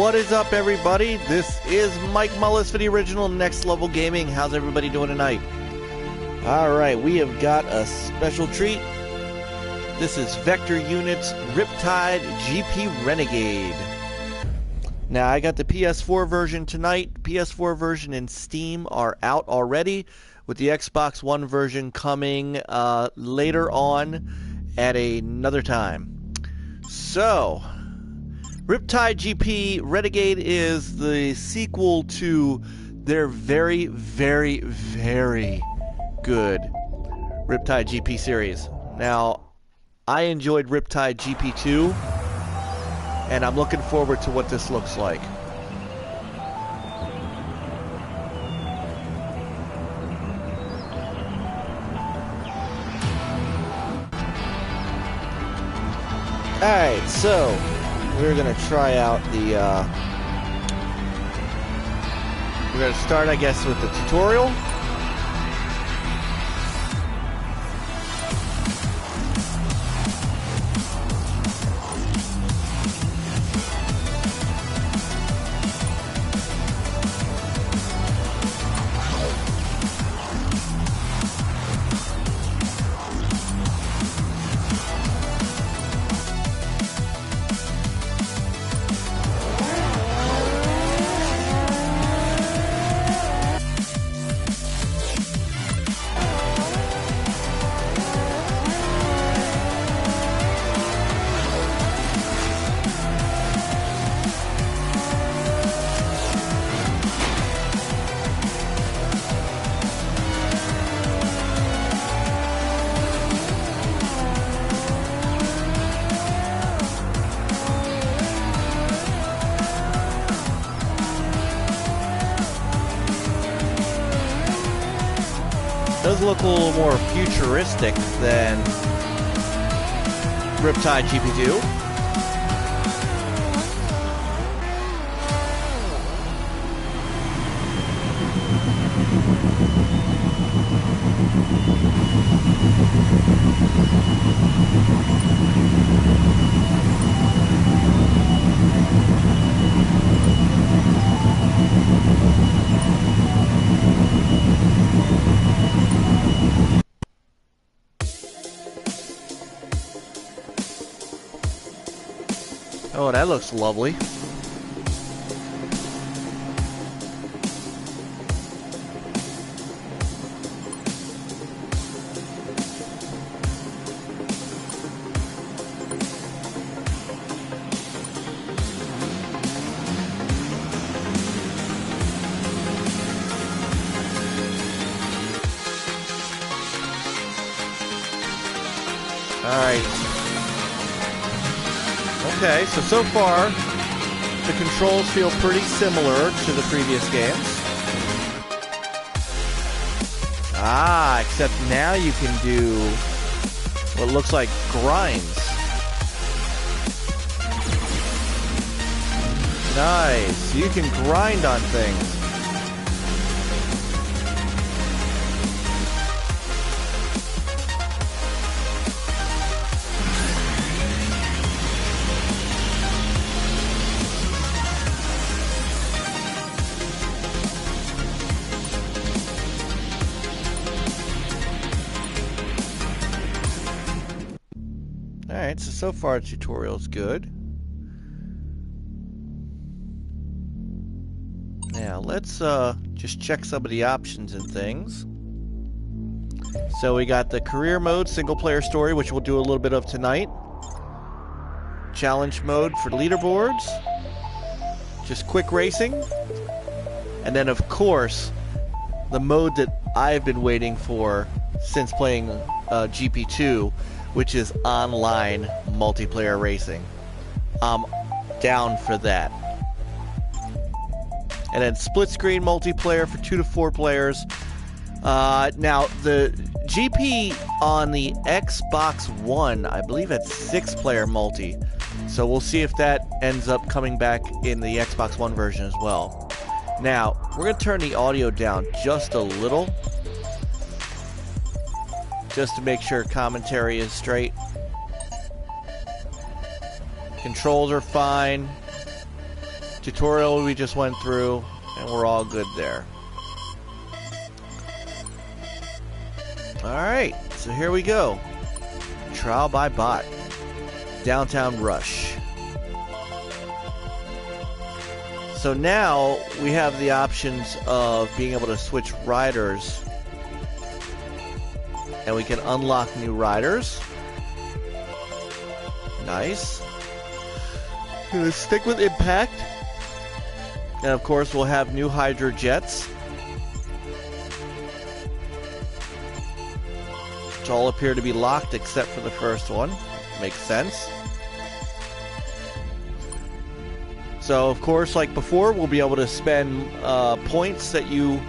What is up, everybody? This is Mike Mullis for the original Next Level Gaming. How's everybody doing tonight? Alright, we have got a special treat. This is Vector Unit's Riptide GP Renegade. Now, I got the PS4 version tonight. PS4 version and Steam are out already, with the Xbox One version coming later on at another time. So, Riptide GP Renegade is the sequel to their very, very, very good Riptide GP Series. Now, I enjoyed Riptide GP2, and I'm looking forward to what this looks like. Alright, so we're going to try out the, we're going to start, I guess, with the tutorial. Does look a little more futuristic than Riptide GP2. Oh, that looks lovely. All right. Okay, so far, the controls feel pretty similar to the previous games. Ah, except now you can do what looks like grinds. Nice, you can grind on things. Alright, so far the tutorial's good. Now let's just check some of the options and things. So we got the career mode, single player story, which we'll do a little bit of tonight. Challenge mode for leaderboards. Just quick racing. And then of course, the mode that I've been waiting for since playing GP2, which is online multiplayer racing. I'm down for that. And then split screen multiplayer for 2 to 4 players. Now, the GP on the Xbox One, I believe it's 6-player multi. So we'll see if that ends up coming back in the Xbox One version as well. Now, we're going to turn the audio down just a little, just to make sure commentary is straight. Controls are fine. tutorial we just went through, and we're all good there. Alright, so here we go. Trial by bot. Downtown Rush. So now we have the options of being able to switch riders, and we can unlock new riders. Nice. Gonna stick with Impact, and of course we'll have new Hydro Jets, which all appear to be locked except for the first one. Makes sense. So of course, like before, we'll be able to spend points that you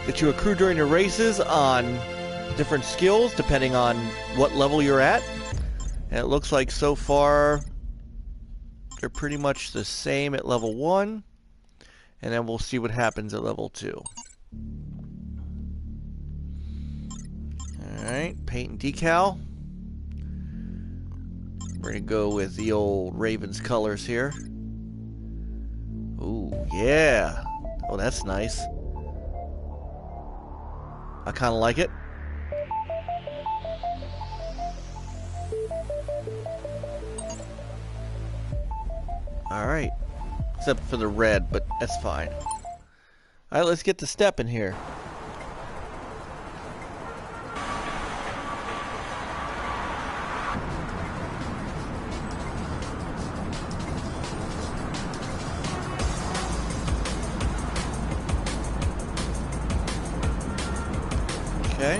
accrue during your races on different skills depending on what level you're at. And it looks like so far they're pretty much the same at level 1, and then we'll see what happens at level 2. Alright, paint and decal. We're gonna go with the old Ravens colors here. Ooh, yeah. Oh, that's nice. I kind of like it. Alright. Except for the red, but that's fine. Alright, let's get to step in here. Okay.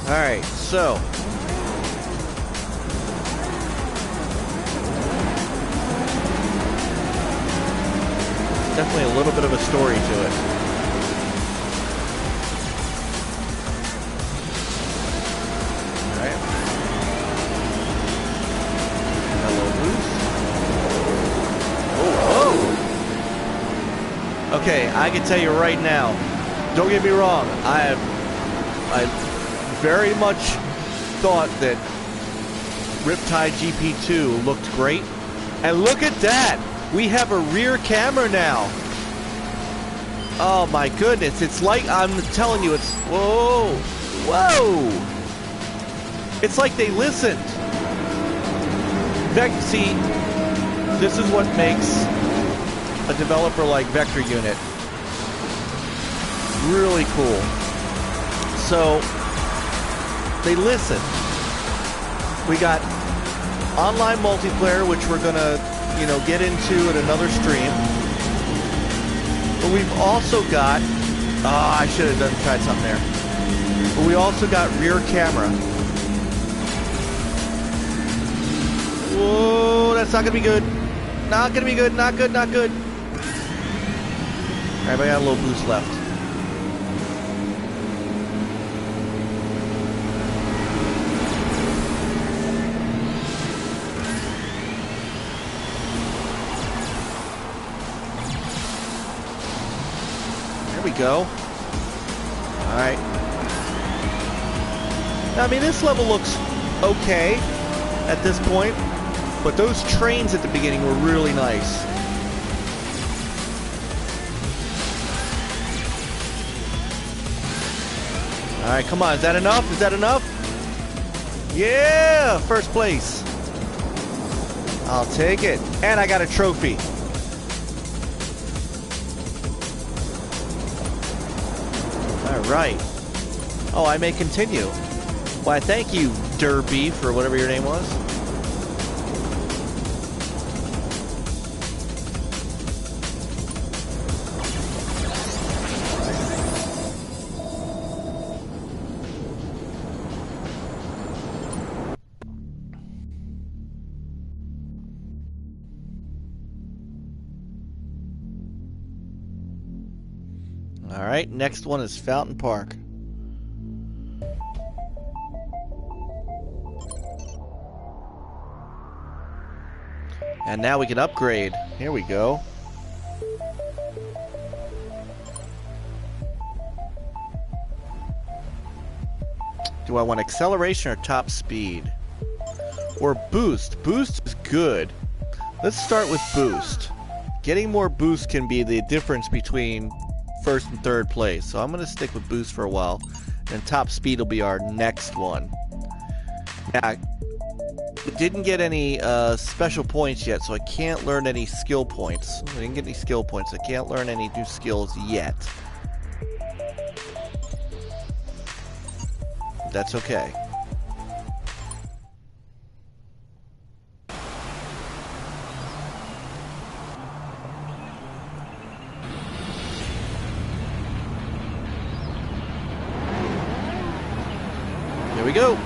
Alright, so definitely a little bit of a story to it. Alright. Hello, Moose. Oh, whoa! Okay, I can tell you right now, don't get me wrong, I very much thought that Riptide GP2 looked great. And look at that! We have a rear camera now! Oh my goodness, it's like, I'm telling you, it's, whoa! Whoa! It's like they listened. See, this is what makes a developer like Vector Unit really cool. So, they listen. We got online multiplayer, which we're gonna, get into at another stream. But we've also got, I should have tried something there. But we also got rear camera. Whoa, that's not gonna be good. Not gonna be good. Not good. Not good. All right, I got a little boost left. Go. Alright. I mean, this level looks okay at this point, but those trains at the beginning were really nice. Alright, come on. Is that enough? Is that enough? Yeah! First place. I'll take it. And I got a trophy. Right. Oh, I may continue. Why, thank you, Derby, for whatever your name was. Alright, next one is Fountain Park. And now we can upgrade. Here we go. Do I want acceleration or top speed? Or boost? Boost is good. Let's start with boost. Getting more boost can be the difference between first and third place. So I'm going to stick with boost for a while. And top speed will be our next one. Now, we didn't get any special points yet, so I can't learn any skill points. I didn't get any skill points. I can't learn any new skills yet. That's okay. Here we go.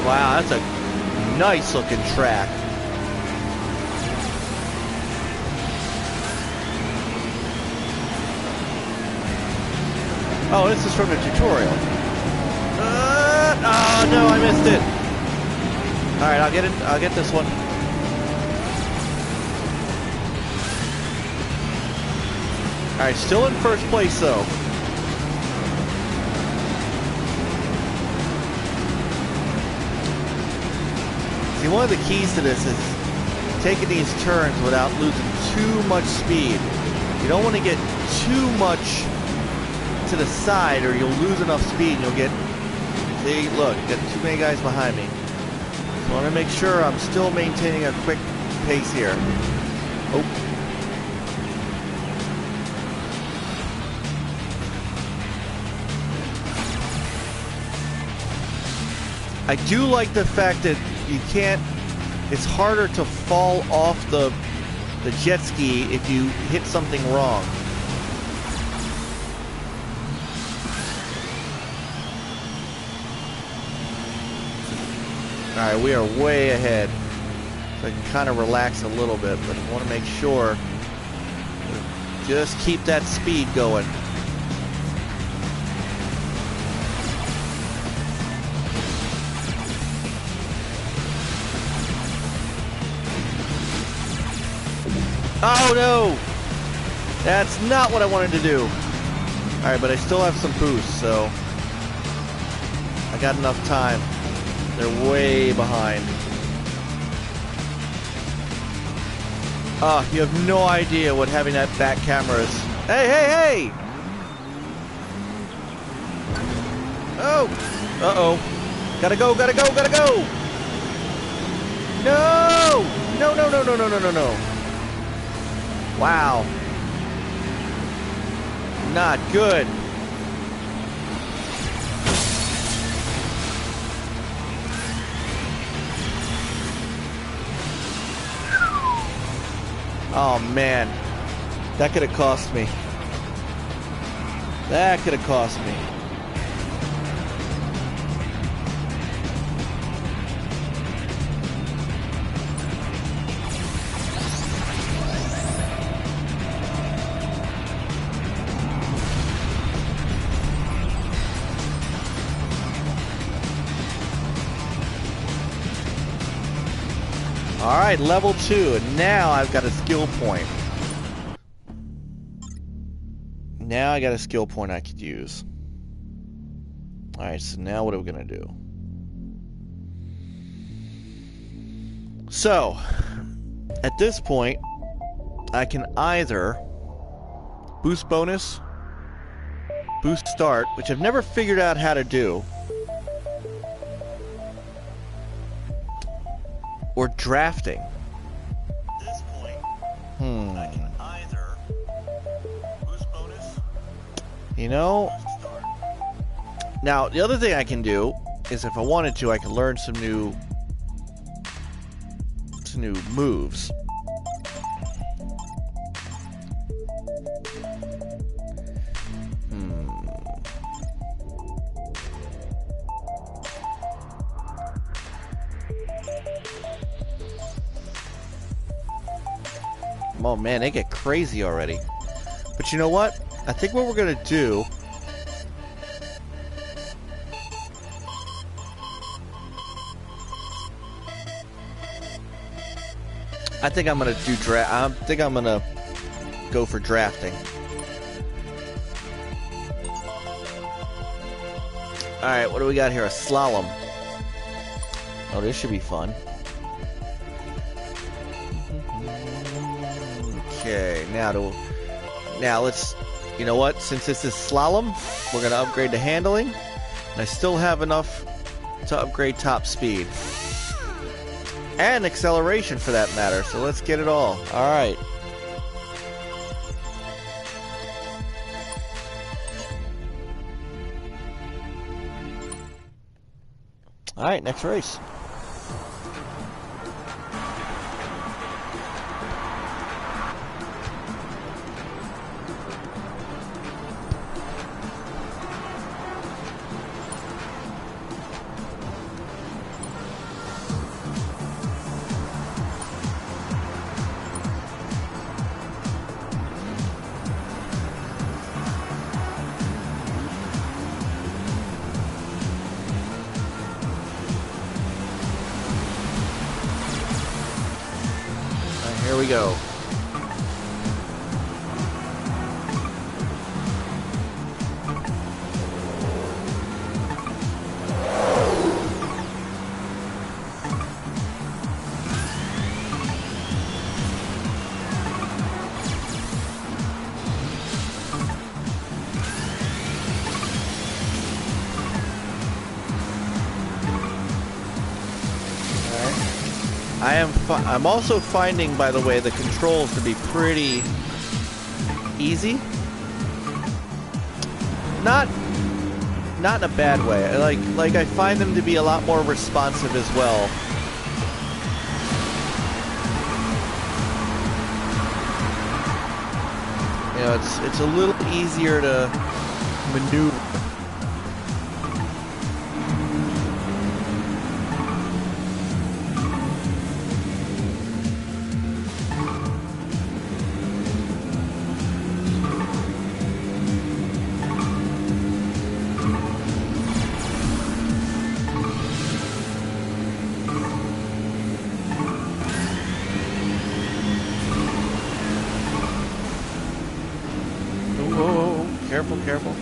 Wow, that's a nice looking track. Oh, this is from the tutorial. Oh no, I missed it. All right, I'll get it. I'll get this one. All right, still in first place though. See, one of the keys to this is taking these turns without losing too much speed. You don't want to get too much to the side or you'll lose enough speed and you'll get, see, look, got too many guys behind me. So I want to make sure I'm still maintaining a quick pace here. Oh. I do like the fact that you can't, it's harder to fall off the jet ski if you hit something wrong. Alright, we are way ahead. So I can kind of relax a little bit, but I want to make sure just keep that speed going. Oh no! That's not what I wanted to do. Alright, but I still have some boost, so I got enough time. They're way behind. You have no idea what having that back camera is. Hey, hey, hey! Oh! Uh-oh. Gotta go, gotta go, gotta go! No! No, no, no, no, no, no, no, no. Wow. Not good. Oh man, that could have cost me. That could have cost me. Alright, level 2, and now I've got a skill point. Now I got a skill point I could use. Alright, so now what are we going to do? So, at this point, I can either boost bonus, boost start, which I've never figured out how to do, or drafting. At this point, I can either boost bonus. You know, now the other thing I can do is, if I wanted to, I can learn some new moves. Oh man, they get crazy already. But you know what? I think what we're gonna do I think I'm gonna do I think I'm gonna go for drafting. All right, what do we got here? A slalom. Oh, this should be fun. Okay, now let's. You know what? Since this is slalom, we're gonna upgrade to handling. And I still have enough to upgrade top speed and acceleration for that matter. So let's get it all. All right. All right, next race. Here we go. I'm also finding, by the way, the controls to be pretty easy. Not in a bad way. Like I find them to be a lot more responsive as well. You know, it's a little easier to maneuver. Careful.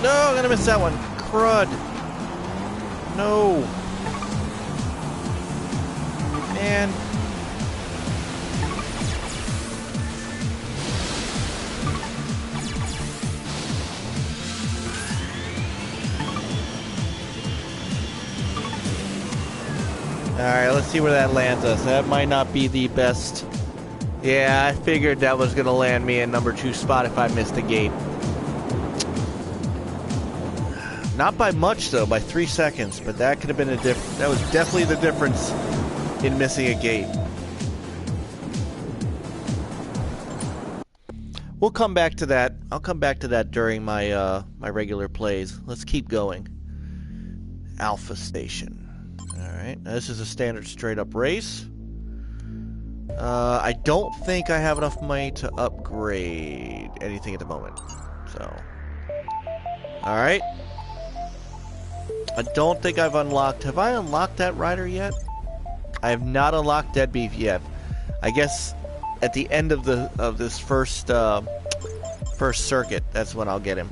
No, I'm gonna miss that one. Crud. No. Man. Alright, let's see where that lands us. That might not be the best. Yeah, I figured that was going to land me in number 2 spot if I missed a gate. Not by much, though, by 3 seconds, but that could have been that was definitely the difference in missing a gate. We'll come back to that. I'll come back to that during my my regular plays. Let's keep going. Alpha Station. Alright, now this is a standard straight-up race. I don't think I have enough money to upgrade anything at the moment. So, alright. I don't think I've unlocked... Have I unlocked that rider yet? I have not unlocked Dead Beef yet. I guess at the end of this first circuit, that's when I'll get him.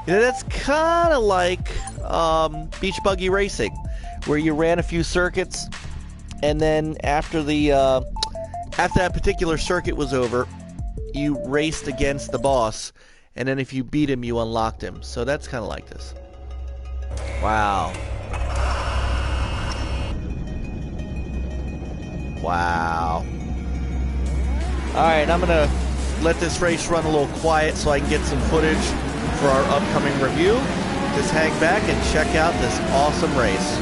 You know, that's kind of like Beach Buggy Racing, where you ran a few circuits, and then after that particular circuit was over, you raced against the boss, and then if you beat him, you unlocked him. So that's kind of like this. Wow. Wow. Alright, I'm going to let this race run a little quiet so I can get some footage for our upcoming review. Just hang back and check out this awesome race.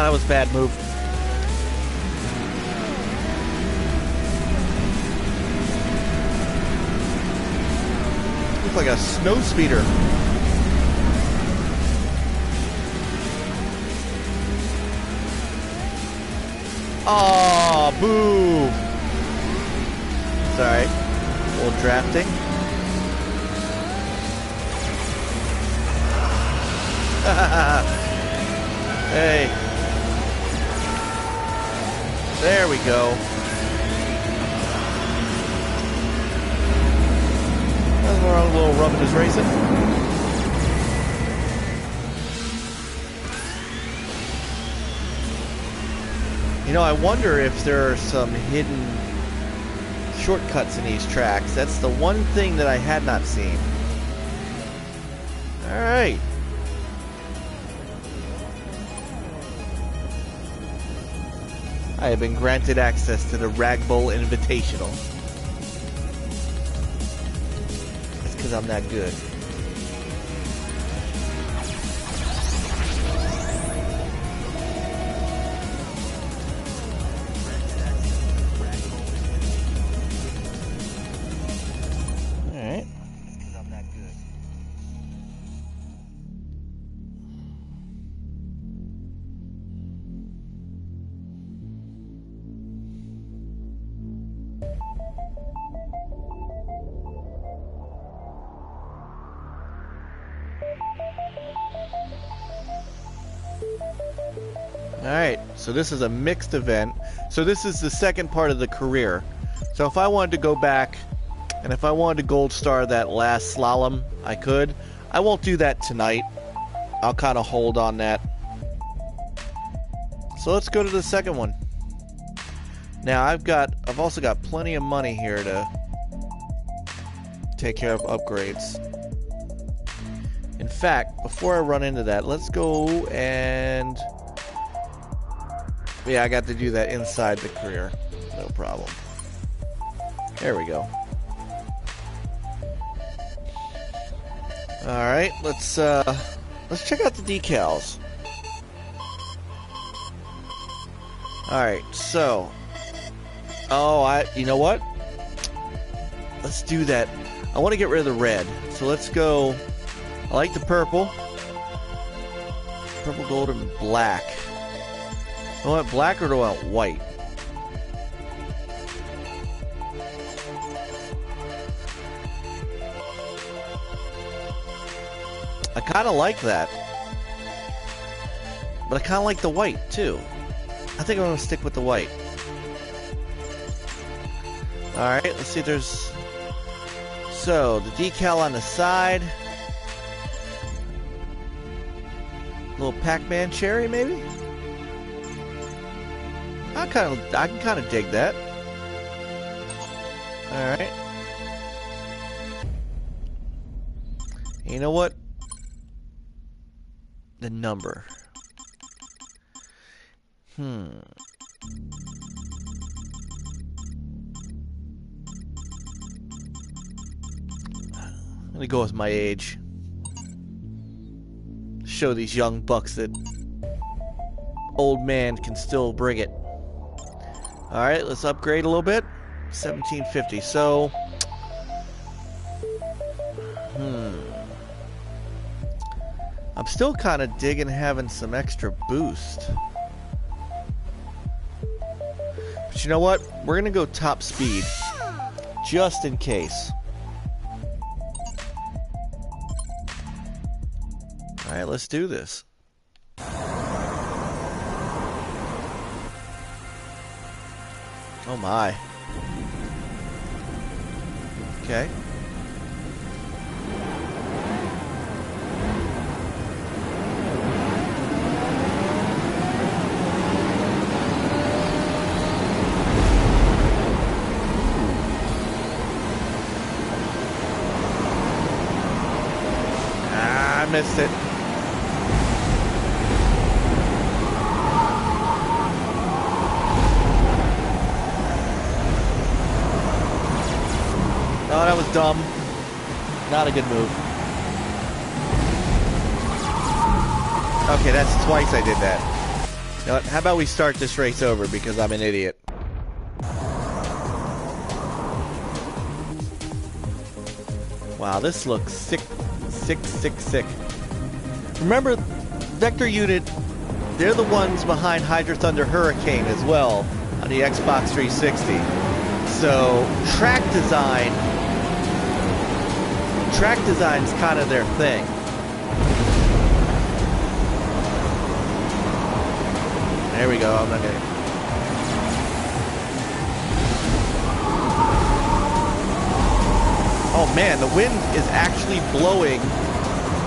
that was a bad move. Looks like a snow speeder. Oh, boo! Sorry. A little drafting. Hey. There we go. Nothing wrong with a little rubbing his racing. You know, I wonder if there are some hidden shortcuts in these tracks. That's the one thing that I had not seen. Alright. I have been granted access to the Rag Bowl Invitational. That's because I'm that good. Alright, so this is a mixed event. So this is the second part of the career. So if I wanted to go back, and if I wanted to gold star that last slalom, I could. I won't do that tonight. I'll kind of hold on that. So let's go to the second one. Now I've also got plenty of money here to take care of upgrades. In fact, before I run into that, let's go and... Yeah, I got to do that inside the career. No problem. There we go. Alright, let's check out the decals. Alright, so... Oh, you know what? Let's do that. I want to get rid of the red. So let's go... I like the purple. Purple, gold, and black. Do I want black or do I want white? I kind of like that. But I kind of like the white, too. I think I'm going to stick with the white. Alright, let's see if there's... So, the decal on the side. Little Pac-Man cherry, maybe? I can kind of dig that. Alright. You know what? The number. I'm gonna go with my age. Show these young bucks that old man can still bring it. Alright, let's upgrade a little bit. 1750. So, I'm still kind of digging having some extra boost. But you know what? We're going to go top speed. Just in case. Alright, let's do this. Oh my. Okay. Ah, I missed it. Oh, that was dumb. Not a good move. Okay, that's twice I did that. know what? How about we start this race over because I'm an idiot. Wow, this looks sick, sick, sick, sick. Remember, Vector Unit, they're the ones behind Hydra Thunder Hurricane as well on the Xbox 360. So, track design's kind of their thing. There we go, I'm not gonna... Oh man, the wind is actually blowing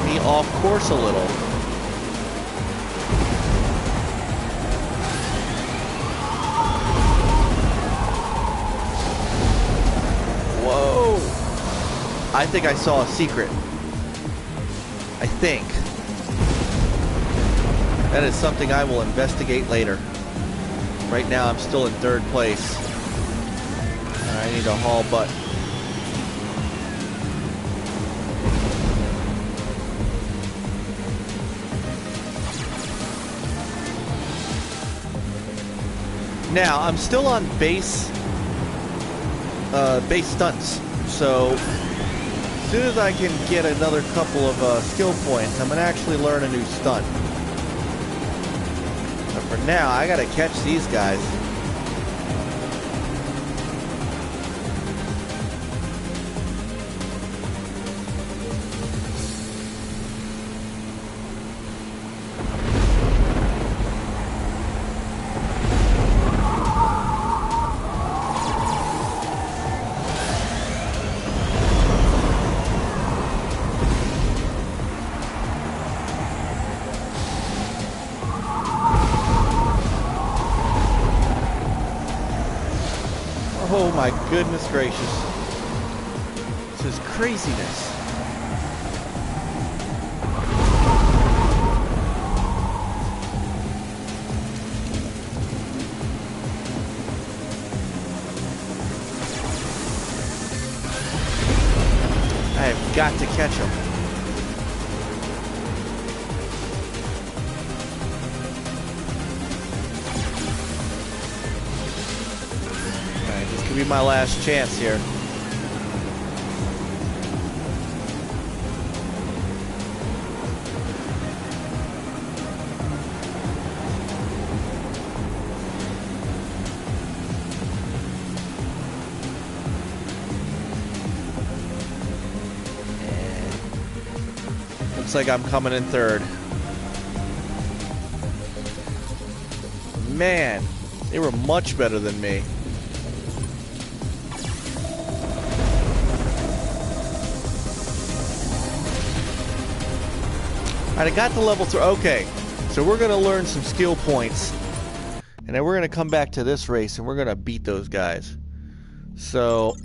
me off course a little. Whoa! I think I saw a secret. I think. That is something I will investigate later. Right now I'm still in third place. And I need to haul butt. Now, I'm still on base stunts, so as soon as I can get another couple of skill points, I'm going to actually learn a new stunt. But for now, I got to catch these guys. Oh my goodness gracious. This is craziness. I have got to catch him. Could be my last chance here. Looks like I'm coming in third. Man, they were much better than me. I got to level 3. Okay, so we're going to learn some skill points. And then we're going to come back to this race and we're going to beat those guys. So...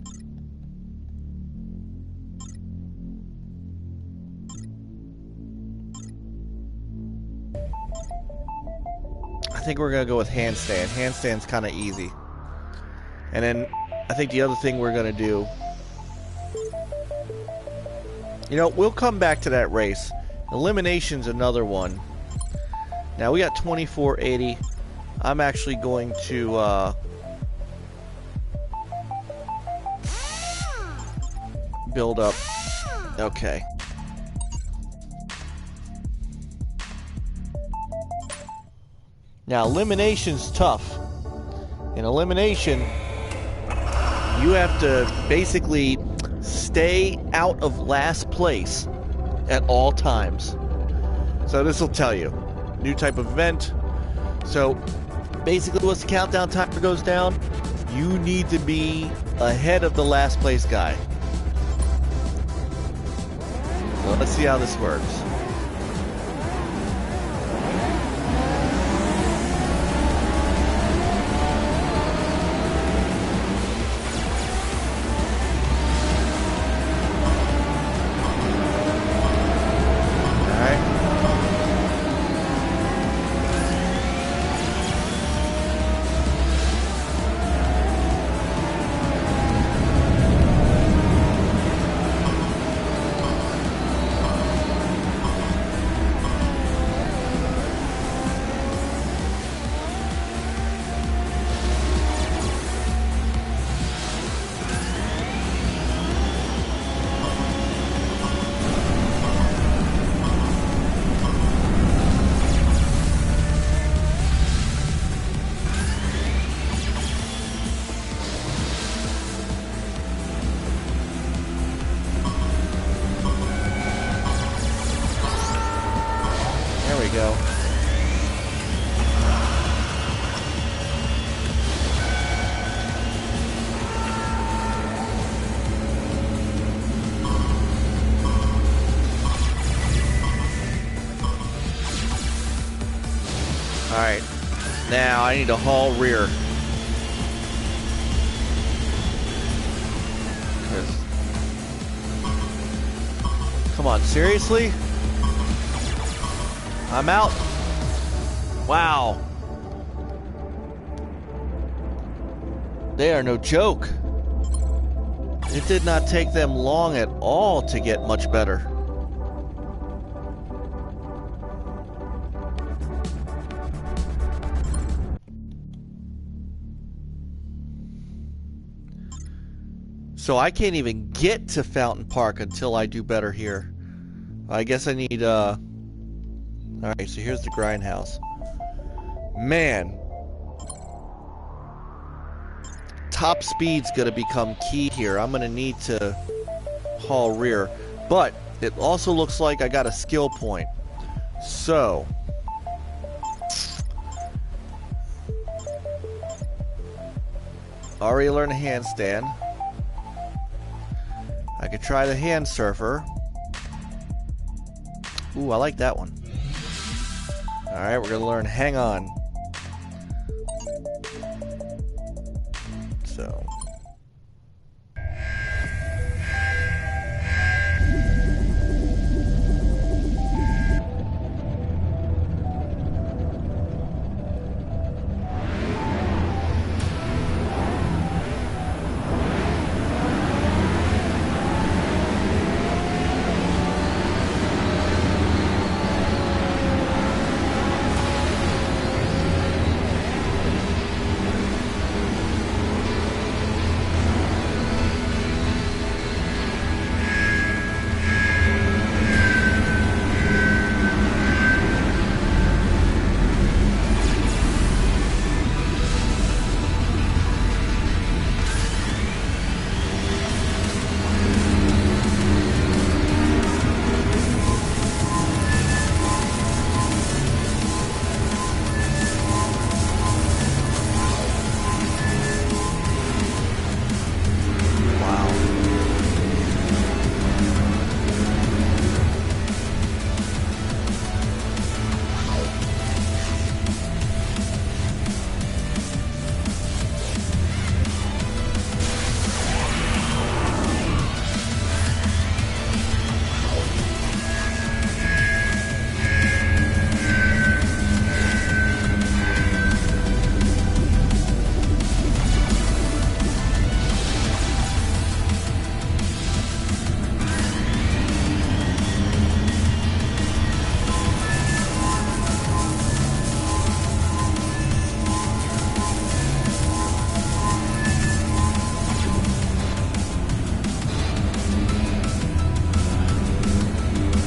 I think we're going to go with handstand. Handstand's kind of easy. And then I think the other thing we're going to do... You know, we'll come back to that race. Elimination's another one. Now we got 2480. I'm actually going to build up. Okay. Now elimination's tough. In elimination, you have to basically stay out of last place at all times. So this will tell you. New type of event. So basically once the countdown timer goes down, you need to be ahead of the last place guy. So let's see how this works. Now I need to haul rear. Come on, seriously? I'm out. Wow. They are no joke. It did not take them long at all to get much better. So I can't even get to Fountain Park until I do better here. I guess I need, Alright, so here's the grindhouse. Man. Top speed's gonna become key here. I'm gonna need to haul rear. But it also looks like I got a skill point. So already learned a handstand. I could try the hand surfer. Ooh, I like that one. Alright, we're gonna learn hang on. So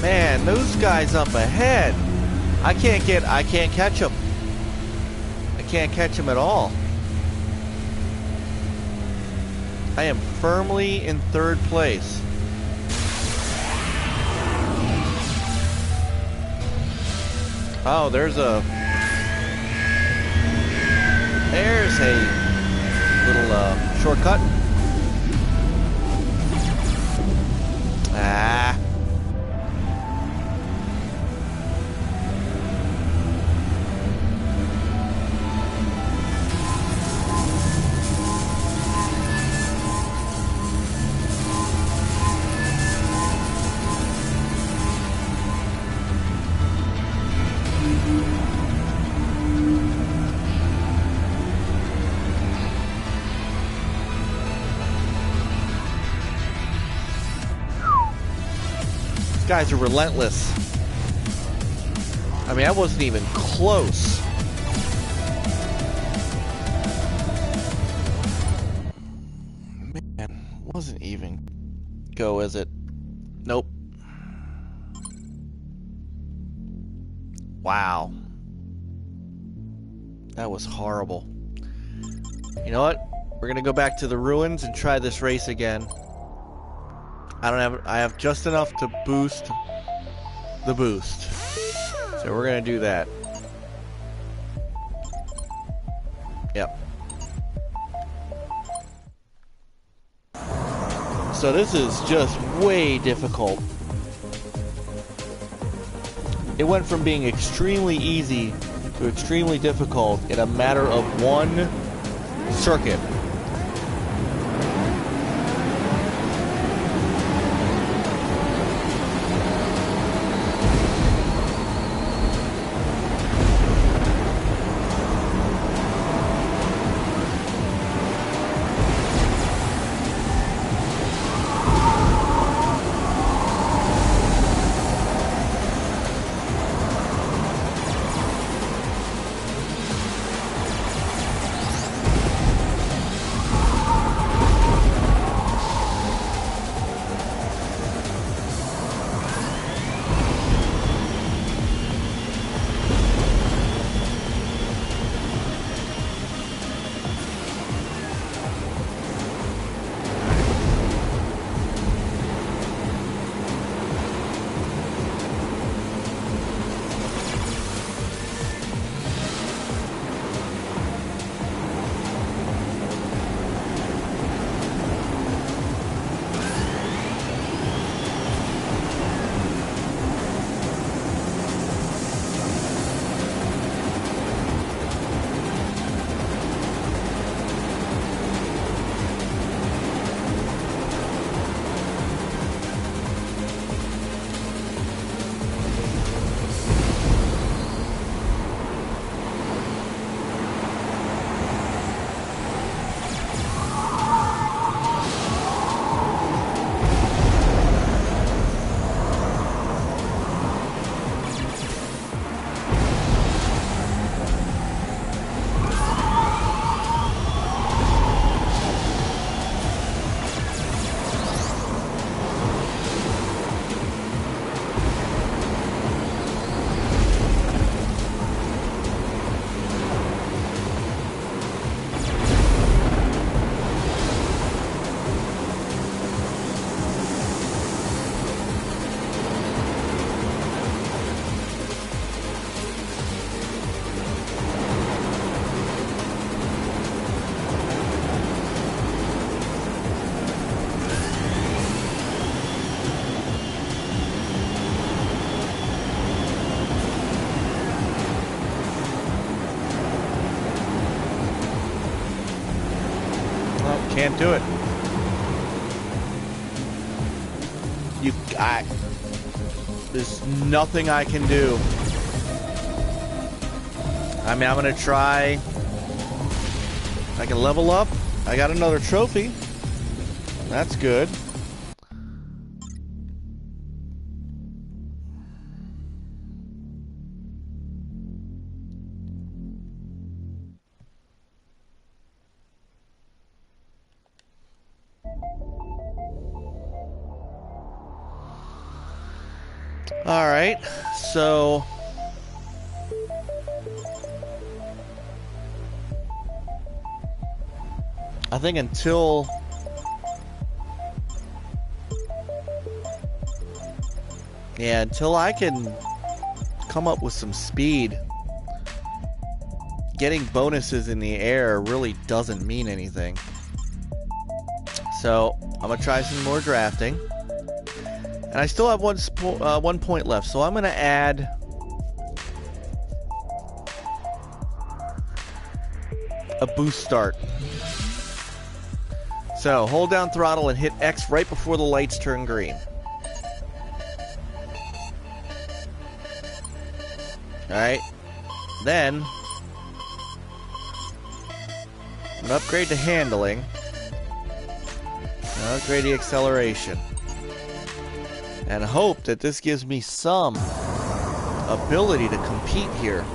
man, those guys up ahead. I can't catch them. I can't catch them at all. I am firmly in third place. Oh, there's a little shortcut. Ah. Guys are relentless. I mean, I wasn't even close. Man, wasn't even go, is it? Nope. Wow. That was horrible. You know what? We're gonna go back to the ruins and try this race again. I have just enough to boost the boost. So we're gonna do that. Yep. So this is just way difficult. It went from being extremely easy to extremely difficult in a matter of one circuit. Can't do it. There's nothing I can do. I mean, I'm gonna try. I can level up. I got another trophy. That's good. Alright, so I think until I can come up with some speed, getting bonuses in the air really doesn't mean anything. So I'm gonna try some more drafting. And I still have 1 point left, so I'm going to add a boost start. So hold down throttle and hit X right before the lights turn green. Alright, then I'm going to upgrade to handling, and upgrade the acceleration. And hope that this gives me some ability to compete here.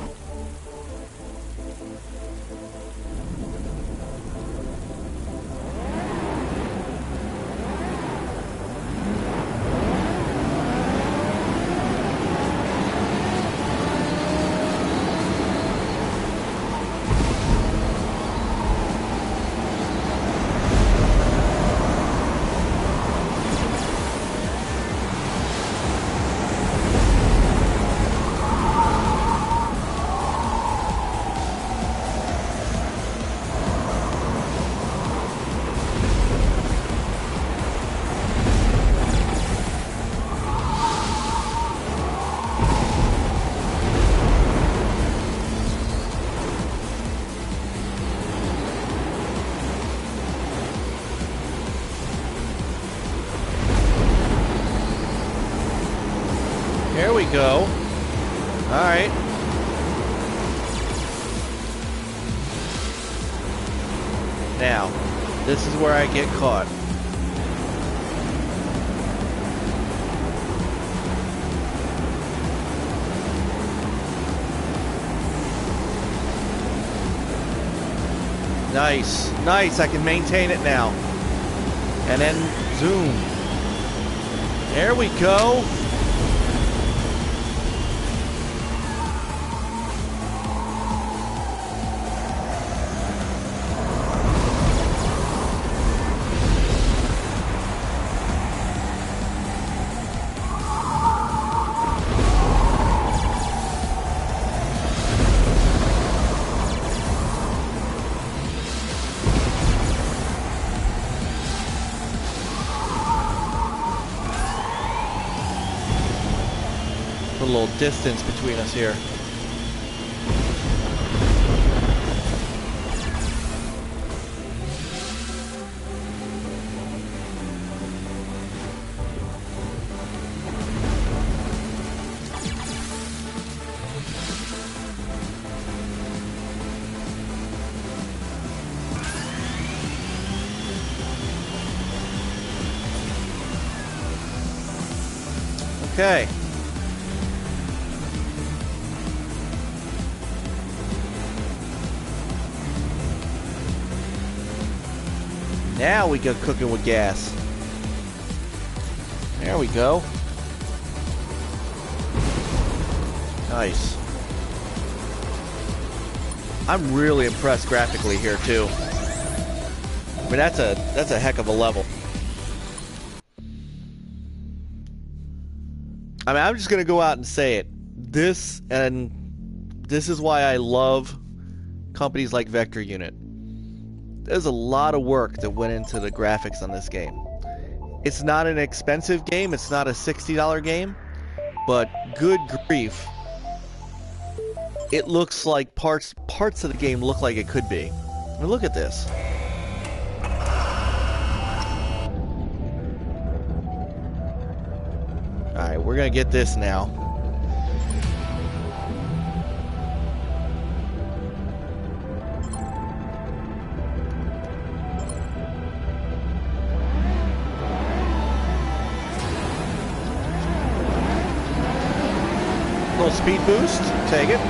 There we go. Alright. Now, this is where I get caught. Nice. Nice. I can maintain it now. And then zoom. There we go. A little distance between us here. Okay. Now we go cooking with gas. There we go. Nice. I'm really impressed graphically here too. I mean, that's a heck of a level. I mean, I'm just gonna go out and say it. This is why I love companies like Vector Unit. There's a lot of work that went into the graphics on this game. It's not an expensive game, it's not a $60 game, but good grief, it looks like parts of the game look like it could be. I mean, look at this. Alright, we're gonna get this now. Little speed boost, take it.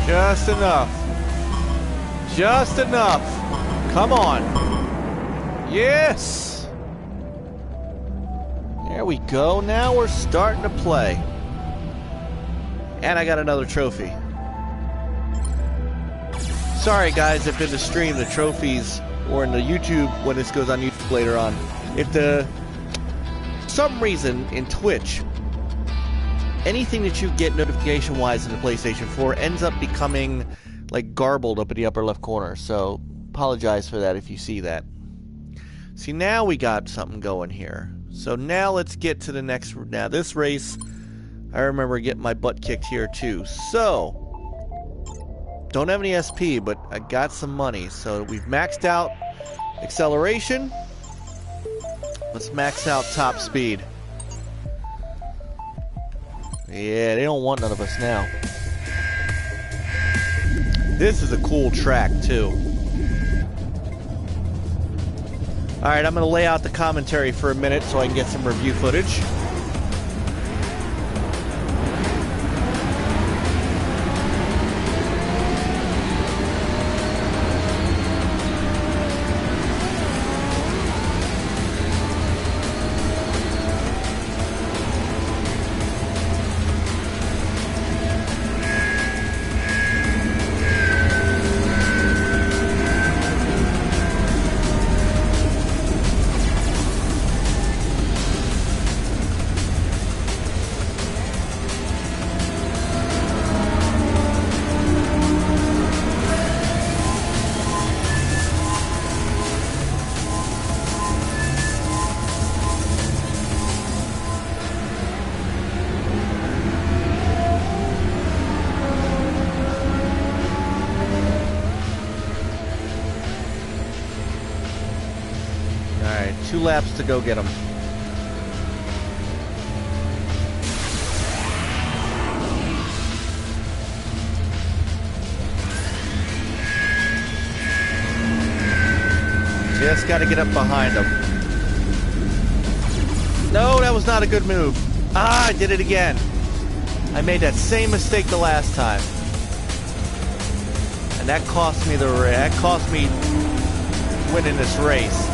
Just enough. Just enough. Come on. Yes. There we go. Now we're starting to play. And I got another trophy. Sorry guys, if in the stream the trophies, or in the YouTube when this goes on YouTube later on, if for some reason in Twitch, anything that you get notification wise in the PlayStation 4 ends up becoming like garbled up in the upper left corner, so apologize for that if you see that. See, now we got something going here. So now let's get to the next. Now this race, I remember getting my butt kicked here too. So, don't have any SP, but I got some money. So we've maxed out acceleration. Let's max out top speed. Yeah, they don't want none of us now. This is a cool track too. Alright, I'm going to lay out the commentary for a minute so I can get some review footage. Alright, 2 laps to go get them. Just got to get up behind them. No, that was not a good move. Ah, I did it again. I made that same mistake the last time. And that cost me winning this race.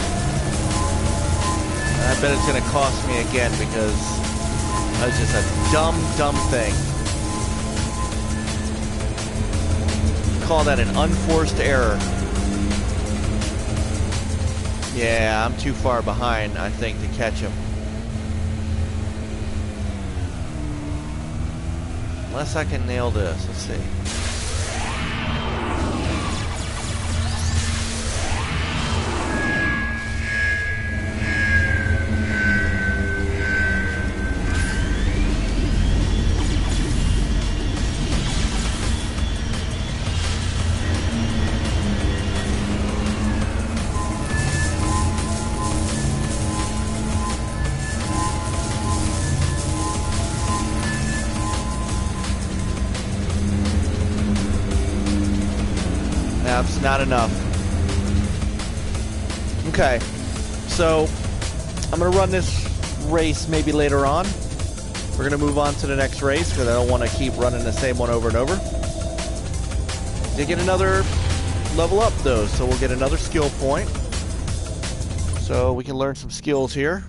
I bet it's going to cost me again because that was just a dumb thing. Call that an unforced error. Yeah, I'm too far behind, I think, to catch him. Unless I can nail this. Let's see. That's not enough. Okay, so I'm going to run this race maybe later on. We're going to move on to the next race because I don't want to keep running the same one over and over. They get another level up though, so we'll get another skill point. So we can learn some skills here.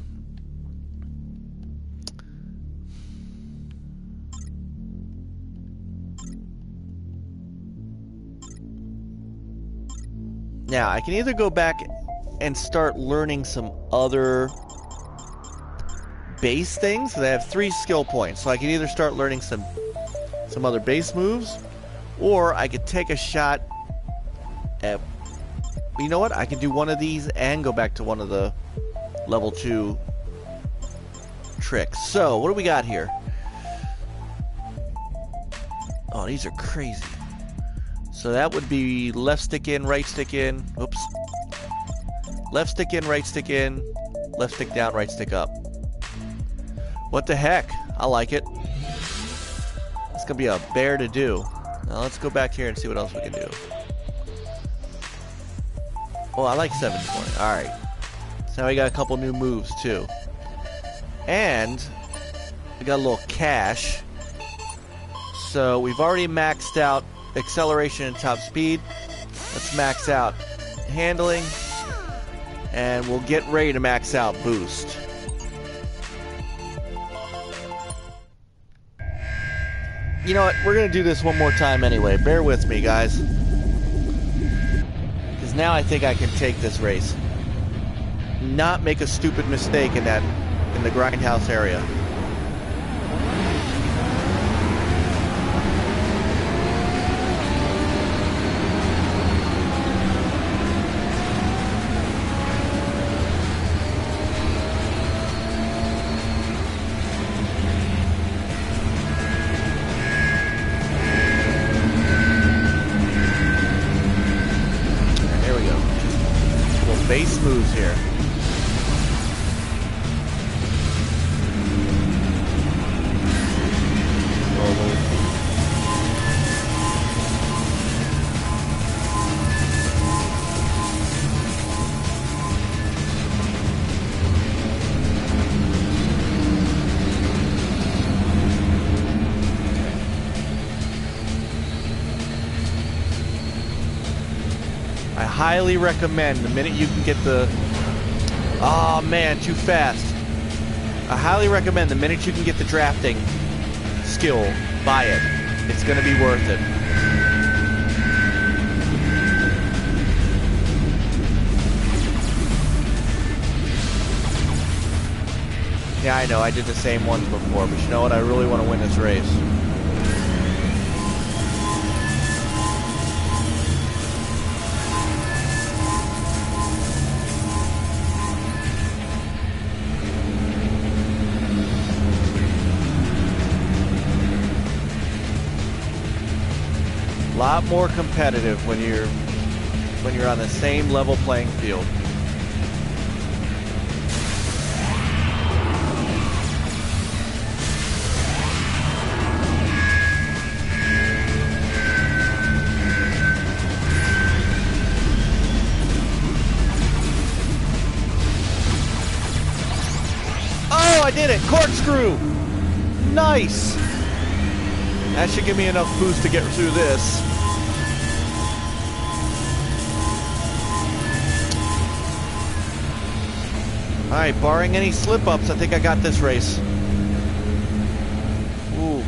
Now, I can either go back and start learning some other base things, because I have 3 skill points. So I can either start learning some other base moves, or I could take a shot at... You know what? I can do one of these and go back to one of the level 2 tricks. So, what do we got here? Oh, these are crazy. So that would be left stick in, right stick in. Oops. Left stick in, right stick in. Left stick down, right stick up. What the heck? I like it. It's gonna be a bear to do. Now let's go back here and see what else we can do. Oh, I like 720. Alright. So now we got a couple new moves too. And we got a little cash. So we've already maxed out acceleration and top speed. Let's max out handling, and we'll get ready to max out boost. You know what? We're gonna do this one more time anyway. Bear with me, guys, because now I think I can take this race. Not make a stupid mistake in the grindhouse area. base moves here. I highly recommend the minute you can get the... Oh man, too fast. I highly recommend the minute you can get the drafting skill, buy it. It's going to be worth it. Yeah, I know, I did the same ones before, but you know what? I really want to win this race. A lot more competitive when you're on the same level playing field. Oh, I did it! Corkscrew! Nice! That should give me enough boost to get through this. Alright, barring any slip-ups, I think I got this race. Ooh.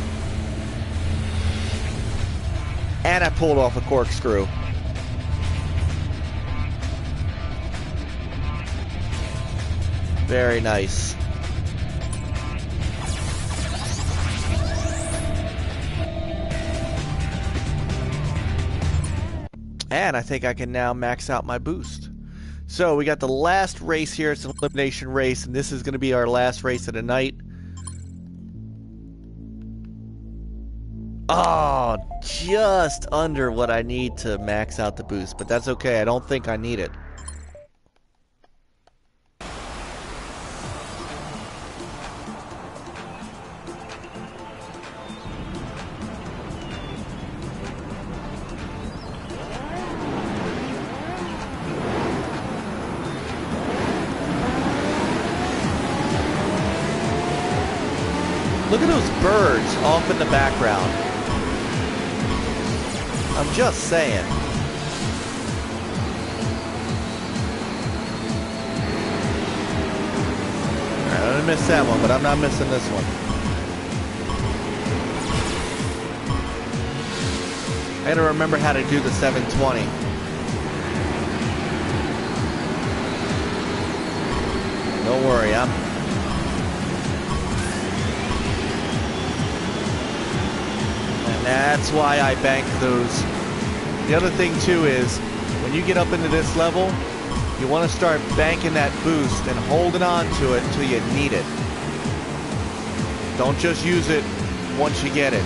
And I pulled off a corkscrew. Very nice. And I think I can now max out my boost. So we got the last race here. It's an elimination race, and this is going to be our last race of the night. Oh, just under what I need to max out the boost, but that's okay. I don't think I need it. Look at those birds off in the background. I'm just saying. Alright, I didn't miss that one, but I'm not missing this one. I gotta remember how to do the 720. Don't worry, That's why I bank those. The other thing too is, when you get up into this level, you want to start banking that boost and holding on to it until you need it. Don't just use it once you get it.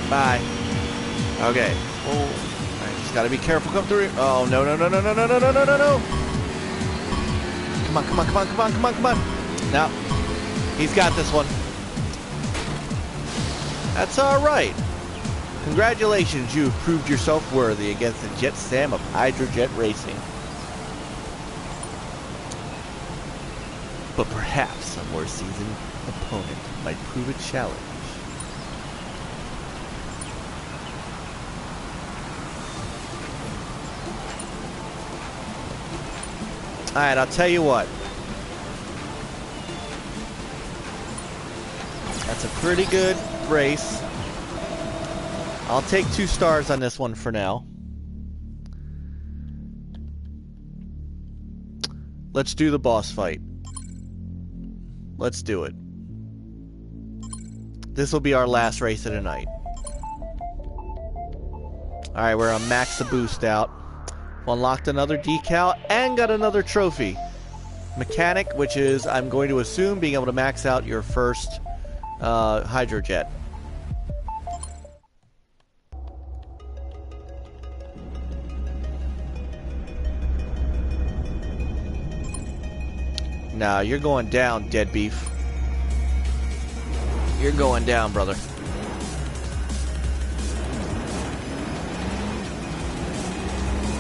Bye. Okay. Oh, I just gotta be careful. Come through. Oh no no no no no no no no no no no! Come on come on come on come on come on come on! Now, he's got this one. That's all right. Congratulations, you've proved yourself worthy against the Jet Sam of Hydrojet Racing. But perhaps a more seasoned opponent might prove a challenge. Alright, I'll tell you what. That's a pretty good race. I'll take 2 stars on this one for now. Let's do the boss fight. Let's do it. This will be our last race of the night. Alright, we're gonna max the boost out. Unlocked another decal and got another trophy. Mechanic, which is, I'm going to assume, being able to max out your first hydrojet. Nah, you're going down, dead beef. You're going down, brother.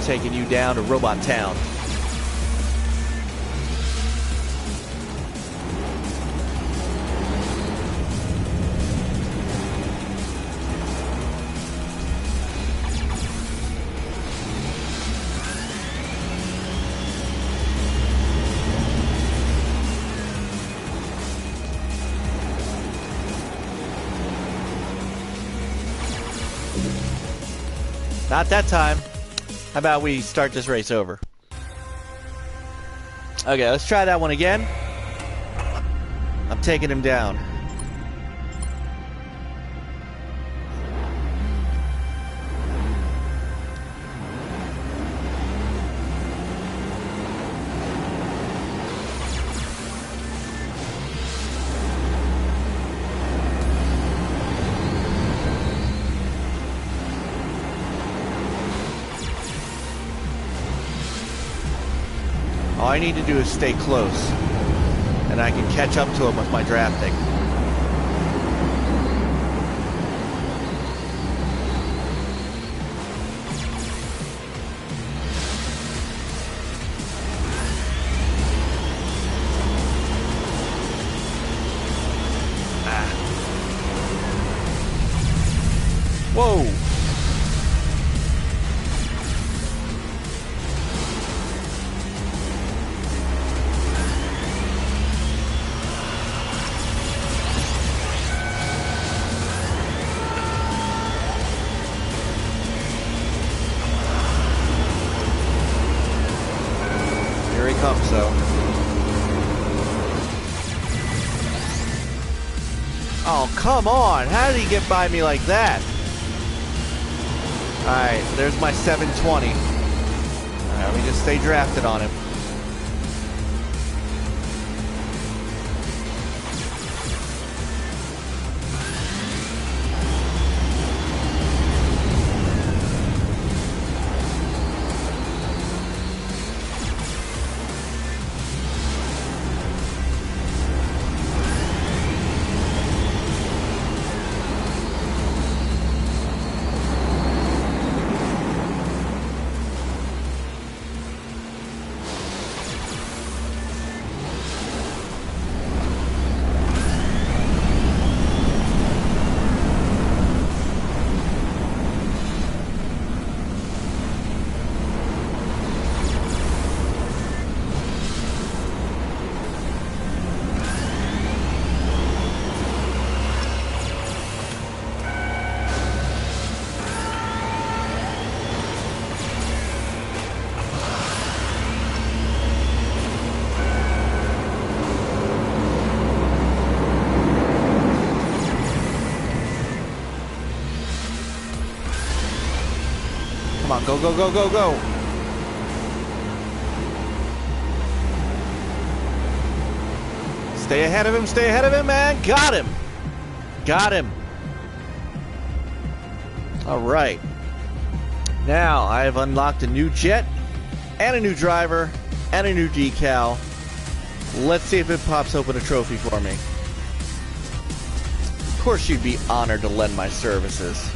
Taking you down to Robot Town. Not that time. How about we start this race over? Okay, let's try that one again. I'm taking him down. All I need to do is stay close, and I can catch up to him with my drafting. Whoa! Here he comes, though. Oh, come on! How did he get by me like that? Alright, there's my 720. Alright, let me just stay drafted on him. Come on, go, go, go, go, go. Stay ahead of him, man. Got him. Got him. All right. Now I have unlocked a new jet and a new driver and a new decal. Let's see if it pops open a trophy for me. Of course you'd be honored to lend my services.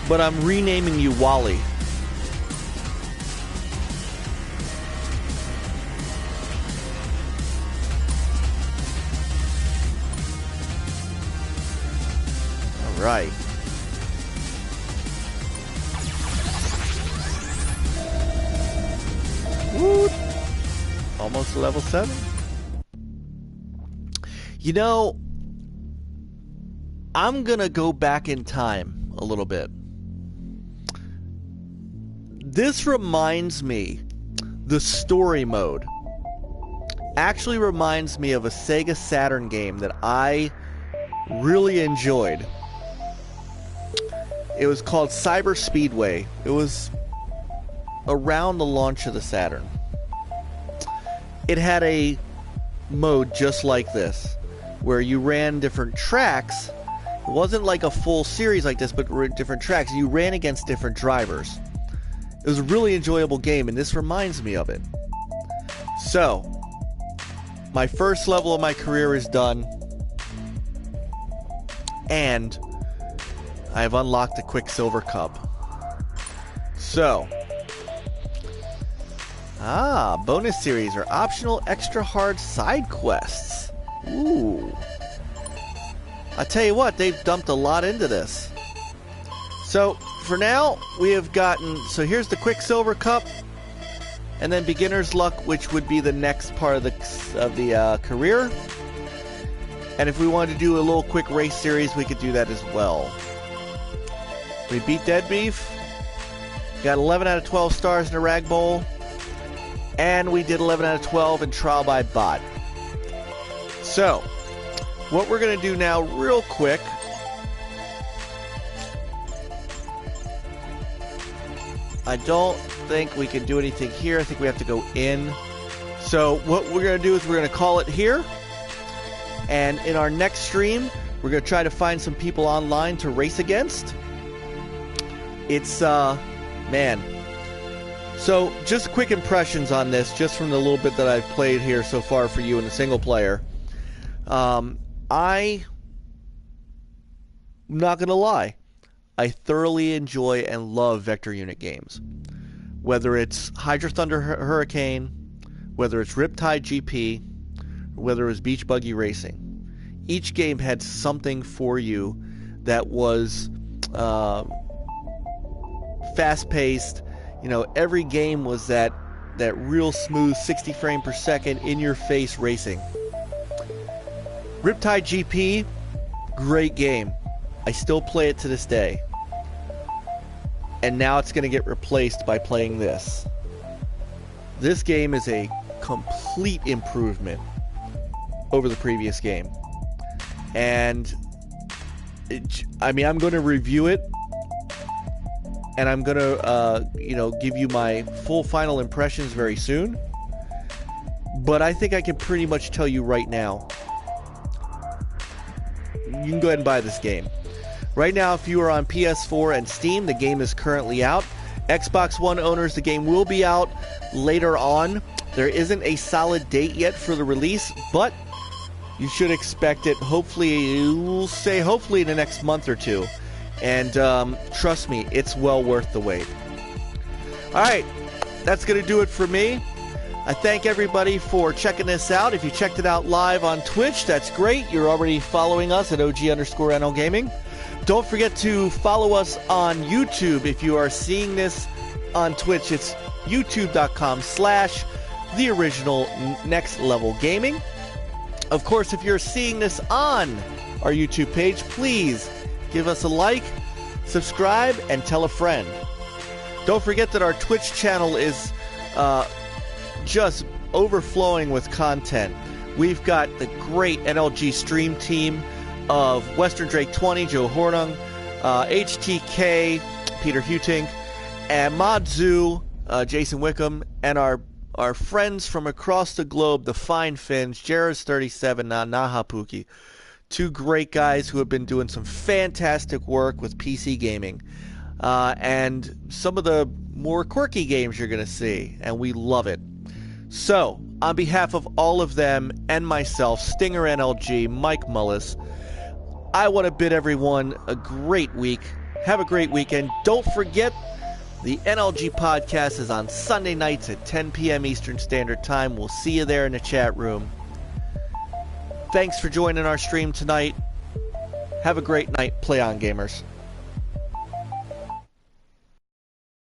But I'm renaming you Wally. All right. Woo! Almost level 7. You know, I'm gonna go back in time a little bit. This reminds me, the story mode actually reminds me of a Sega Saturn game that I really enjoyed. It was called Cyber Speedway. It was around the launch of the Saturn. It had a mode just like this, where you ran different tracks. It wasn't like a full series like this, but different tracks. You ran against different drivers. It was a really enjoyable game, and this reminds me of it. So, my first level of my career is done, and I have unlocked the Quicksilver Cup. So, bonus series or optional extra hard side quests. Ooh. I tell you what, they've dumped a lot into this. So, for now, we have gotten... So here's the Quicksilver Cup, and then Beginner's Luck, which would be the next part of the career. And if we wanted to do a little quick race series, we could do that as well. We beat Dead Beef. Got 11 out of 12 stars in the Rag Bowl. And we did 11 out of 12 in Trial by Bot. So, what we're going to do now real quick... I don't think we can do anything here. I think we have to go in. So what we're going to do is we're going to call it here. And in our next stream, we're going to try to find some people online to race against. It's, man. So just quick impressions on this, just from the little bit that I've played here so far for you in the single player. I'm not going to lie. I thoroughly enjoy and love vector unit games. Whether it's Hydra Thunder Hurricane, whether it's Riptide GP, or whether it was Beach Buggy Racing. Each game had something for you that was fast-paced. You know, every game was that real smooth 60 frame per second in-your-face racing. Riptide GP, great game. I still play it to this day. And now it's going to get replaced by playing this. This game is a complete improvement over the previous game. And, I'm going to review it. And I'm going to, give you my full final impressions very soon. But I think I can pretty much tell you right now. You can go ahead and buy this game. Right now, if you are on PS4 and Steam, the game is currently out. Xbox One owners, the game will be out later on. There isn't a solid date yet for the release, but you should expect it hopefully, we'll say hopefully in the next month or two. And trust me, it's well worth the wait. Alright, that's going to do it for me. I thank everybody for checking this out. If you checked it out live on Twitch, that's great. You're already following us at OG_NL Gaming. Don't forget to follow us on YouTube. If you are seeing this on Twitch, it's youtube.com/TheOriginalNextLevelGaming. Of course, if you're seeing this on our YouTube page, please give us a like, subscribe, and tell a friend. Don't forget that our Twitch channel is just overflowing with content. We've got the great NLG stream team of Western Drake 20, Joe Hornung, HTK, Peter Hutink, and Modzu, Jason Wickham, and our friends from across the globe, the Fine Finns, Jared's37, Nahapuki. Two great guys who have been doing some fantastic work with PC gaming. And some of the more quirky games you're going to see, and we love it. So, on behalf of all of them and myself, StingerNLG, Mike Mullis, I want to bid everyone a great week. Have a great weekend. Don't forget, the NLG podcast is on Sunday nights at 10 p.m. Eastern Standard Time. We'll see you there in the chat room. Thanks for joining our stream tonight. Have a great night. Play on, gamers.